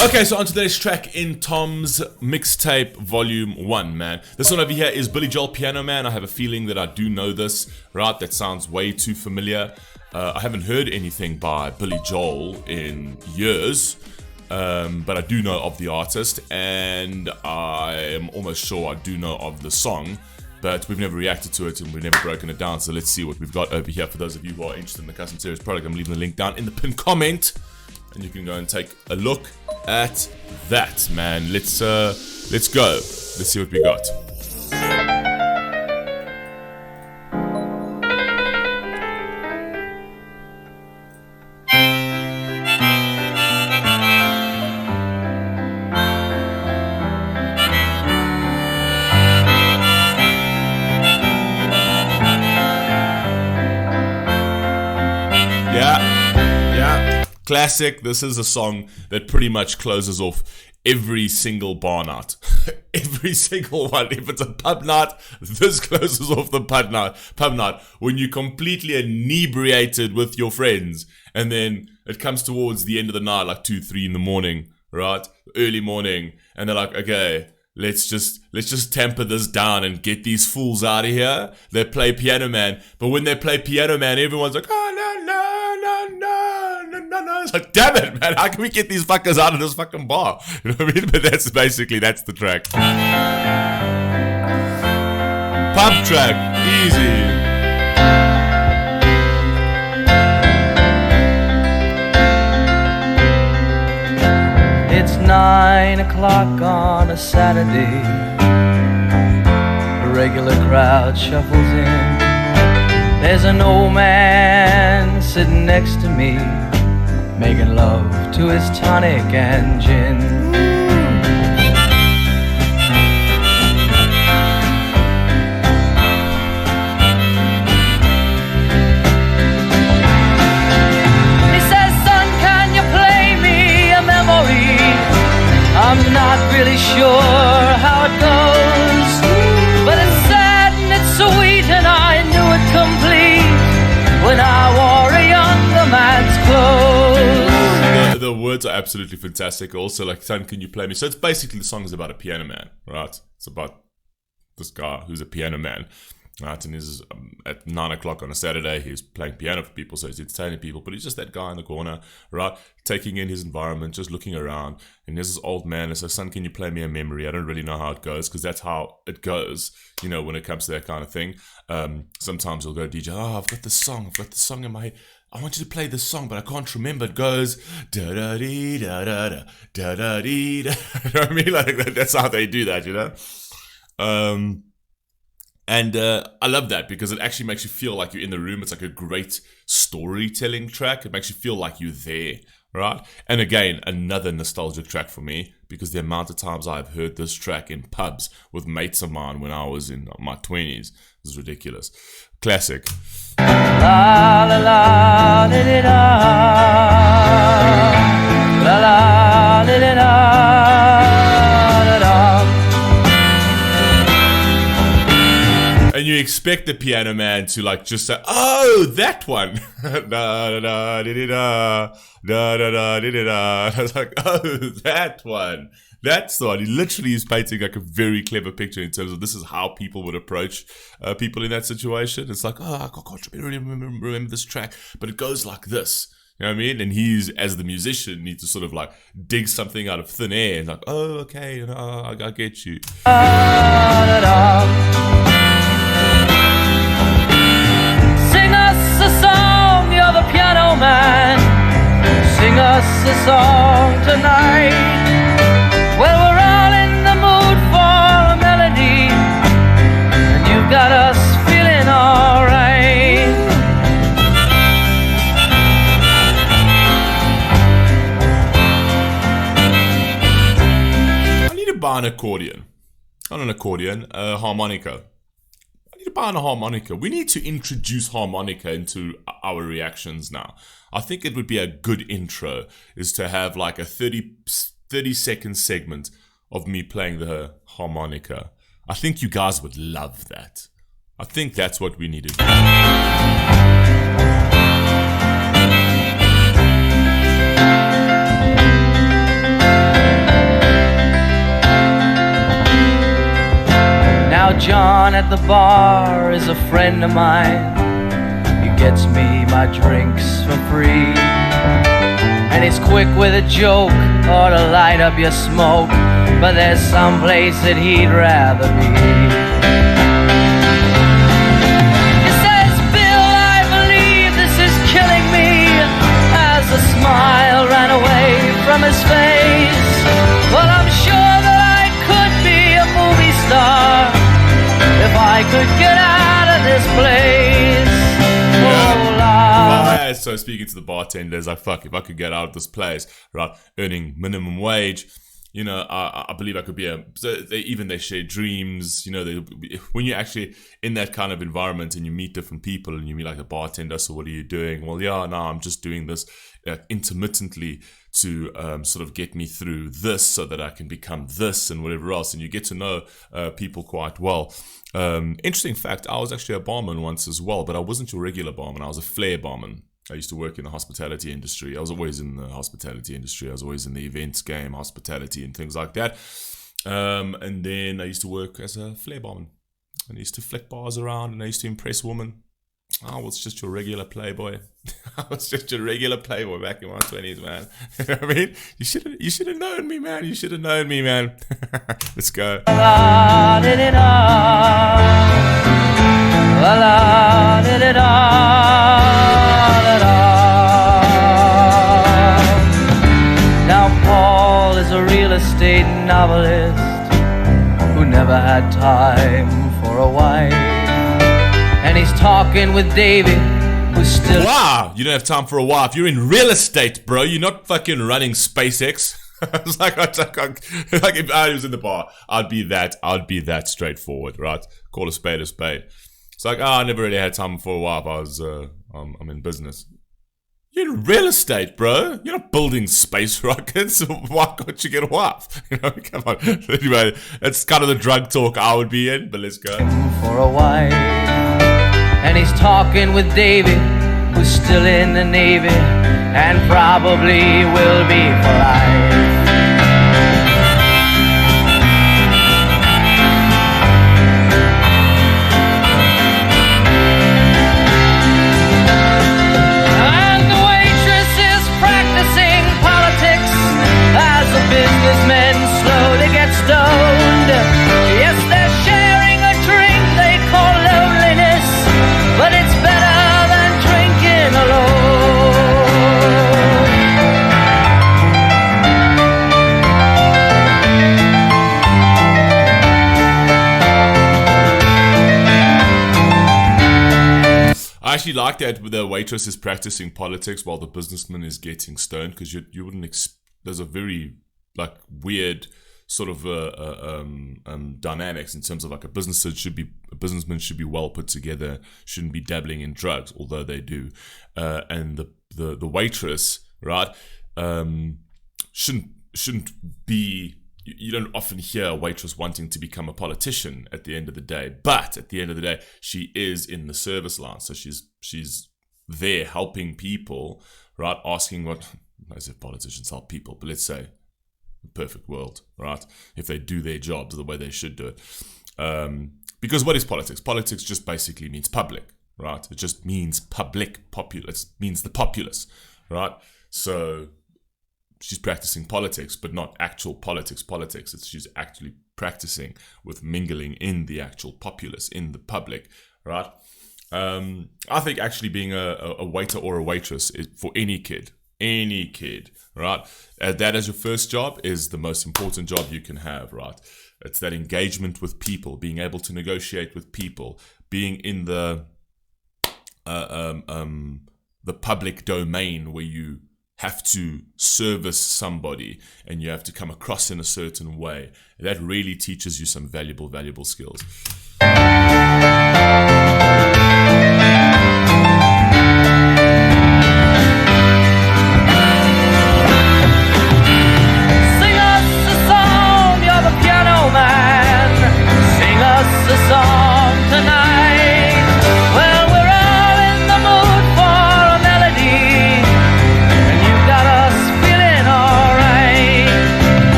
Okay, so on today's track in Tom's mixtape volume 1, man. This one over here is Billy Joel Piano Man. I have a feeling that I do know this, right? That sounds way too familiar. I haven't heard anything by Billy Joel in years, but I do know of the artist, and I am almost sure I do know of the song, but we've never reacted to it and we've never broken it down, so let's see what we've got over here. For those of you who are interested in the custom series product, I'm leaving the link down in the pinned comment, and you can go and take a look at that, man. Let's go. Let's see what we got. Classic. This is a song that pretty much closes off every single bar night. Every single one. If it's a pub night, this closes off the pub night. When you're completely inebriated with your friends, and then it comes towards the end of the night, like 2, 3 in the morning, right? Early morning, and they're like, okay, let's just temper this down and get these fools out of here. They play Piano Man, but when they play Piano Man, everyone's like, oh no. It's like, damn it, man, how can we get these fuckers out of this fucking bar? You know what I mean? But that's the track. Pub track, easy. It's 9 o'clock on a Saturday. A regular crowd shuffles in. There's an old man sitting next to me, making love to his tonic and gin. He says, son, can you play me a memory? I'm not really sure how it goes, but it's sad and it's sweet, and I knew it complete when I wore a younger man's clothes. The words are absolutely fantastic. Also, like, son, can you play me? So it's basically, the song is about a piano man, right? It's about this guy who's a piano man, right? And he's at 9 o'clock on a Saturday, he's playing piano for people, so he's entertaining people, but he's just that guy in the corner, right? Taking in his environment, just looking around. And there's this old man that says, son, can you play me a memory? I don't really know how it goes, because that's how it goes, you know, when it comes to that kind of thing. Sometimes he'll go, DJ, oh, I've got this song in my head. I want you to play this song, but I can't remember. It goes da da dee da da da da da dee. You know what I mean? Like that's how they do that, you know. And I love that because it actually makes you feel like you're in the room. It's like a great storytelling track. It makes you feel like you're there, right? And again, another nostalgic track for me, because the amount of times I've heard this track in pubs with mates of mine when I was in my 20s is ridiculous. Classic. La la la da da da, la la da da da da. And you expect the piano man to like just say, "Oh, that one." Da da da da da da da da da da. I was like, "Oh, that one." That's the one. He literally is painting like a very clever picture in terms of this is how people would approach people in that situation. It's like, oh, I can't really remember this track, but it goes like this. You know what I mean? And he's, as the musician, needs to sort of like dig something out of thin air and like, oh, okay, you know, I get you. Sing us a song, you're the piano man. Sing us a song tonight. Well, we're all in the mood for a melody, and you've got us feeling alright. I need to buy an accordion. Not an accordion, a harmonica. I need to buy a harmonica. We need to introduce harmonica into our reactions now. I think it would be a good intro, is to have like a 30-second segment of me playing the harmonica. I think you guys would love that. I think that's what we need to do. John at the bar is a friend of mine. He gets me my drinks for free, and he's quick with a joke or to light up your smoke, but there's some place that he'd rather be. He says, Bill, I believe this is killing me, as the smile ran away from his face. Well, I'm sure that I could be a movie star if I could get out of this place. So speaking to the bartenders, like, fuck, if I could get out of this place, right, earning minimum wage, you know, I believe I could be they share dreams, you know, when you're actually in that kind of environment and you meet different people and you meet like a bartender, so what are you doing? Well, yeah, no, I'm just doing this intermittently to sort of get me through this so that I can become this and whatever else, and you get to know people quite well. Interesting fact, I was actually a barman once as well, but I wasn't your regular barman, I was a flair barman. I used to work in the hospitality industry. I was always in the hospitality industry. I was always in the events game, hospitality and things like that. And then I used to work as a flair barman. And I used to flick bars around and I used to impress women. I was just your regular playboy. I was just your regular playboy back in my 20s, man. You know what I mean? You should have known me, man. You should have known me, man. Let's go. Now Paul is a real estate novelist who never had time for a wife, and he's talking with David, who's still... Wow, you don't have time for a wife. You're in real estate, bro. You're not fucking running SpaceX. It's like if I was in the bar, I'd be that straightforward, right? Call a spade a spade. It's like, I never really had time for a wife. I'm in business. You're in real estate, bro. You're not building space rockets. Why can't you get a wife? You know, come on. Anyway, that's kind of the drug talk I would be in, but let's go. For a wife, and he's talking with David, who's still in the Navy, and probably will be for life. Businessmen slowly get stoned. Yes, they're sharing a drink they call loneliness, but it's better than drinking alone. I actually like that the waitress is practicing politics while the businessman is getting stoned, because you wouldn't there's a very like weird sort of dynamics in terms of like a businessman should be well put together, shouldn't be dabbling in drugs, although they do, and the waitress, right, shouldn't be. You don't often hear a waitress wanting to become a politician at the end of the day, but at the end of the day, she is in the service line, so she's there helping people, right? Asking what, I say politicians help people, but let's say perfect world, right? If they do their jobs the way they should do it. Because what is politics? Politics just basically means public, right? It just means populace, means the populace, right? So she's practicing politics, but not actual politics. She's actually practicing with mingling in the actual populace, in the public, right? I think actually being a waiter or a waitress is for any kid, right? That as your first job is the most important job you can have, right? It's that engagement with people, being able to negotiate with people, being in the public domain where you have to service somebody and you have to come across in a certain way. That really teaches you some valuable skills.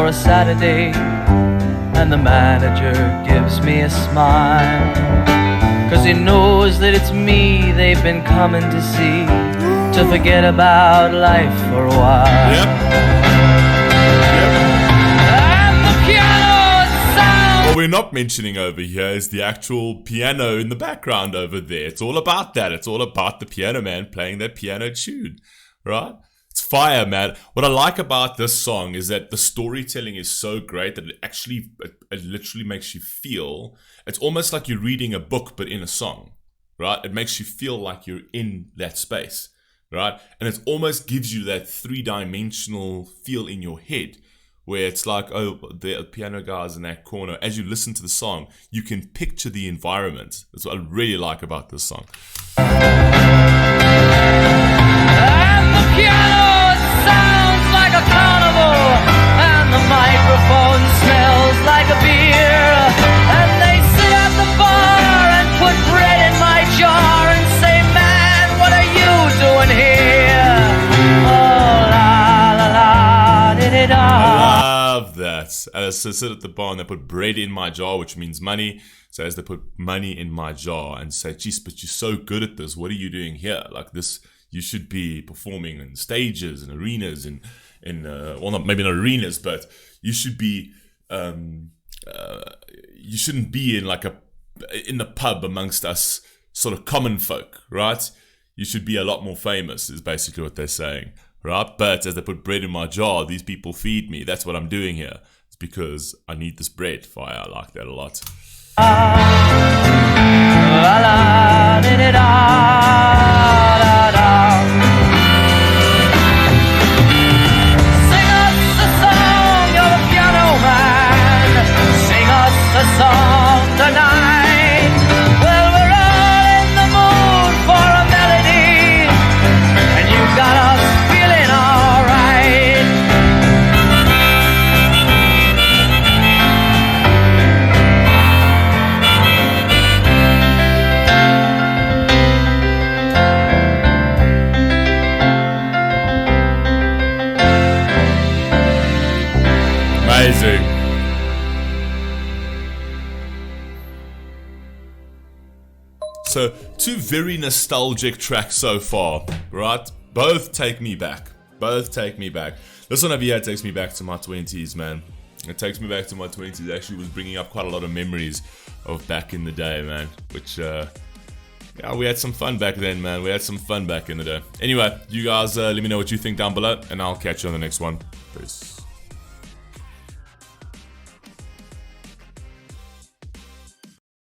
for a Saturday, and the manager gives me a smile, 'cause he knows that it's me they've been coming to see, to forget about life for a while. Yep. And the piano sounds. What we're not mentioning over here is the actual piano in the background over there. It's all about that. It's all about the piano man playing that piano tune, right? It's fire, man. What I like about this song is that the storytelling is so great that it literally makes you feel. It's almost like you're reading a book, but in a song, right? It makes you feel like you're in that space, right? And it almost gives you that 3-dimensional feel in your head, where it's like, oh, the piano guy's in that corner. As you listen to the song, you can picture the environment. That's what I really like about this song. And the piano sounds like a carnival, and the microphone smells like a beer, and they sit at the bar and put bread in my jar and say, man, what are you doing here? Oh, la la la, di-di-da. I love that. As they sit at the bar and they put bread in my jar, which means money. So as they put money in my jar and say, geez, but you're so good at this. What are you doing here? Like this, you should be performing in stages and arenas and well, not maybe not arenas, but you should be. You shouldn't be in the pub amongst us sort of common folk, right? You should be a lot more famous. Is basically what they're saying, right? But as they put bread in my jar, these people feed me. That's what I'm doing here. It's because I need this bread. Fire, I like that a lot. Sing us a song, you're a piano man. Sing us a song tonight. Well, we're all in the mood for a melody, and you got us feeling alright. Amazing. So, two very nostalgic tracks so far, right? Both take me back. This one over here takes me back to my 20s, man. It takes me back to my 20s. Actually was bringing up quite a lot of memories of back in the day, man. Which, yeah, we had some fun back then, man. We had some fun back in the day. Anyway, you guys let me know what you think down below, and I'll catch you on the next one. Peace.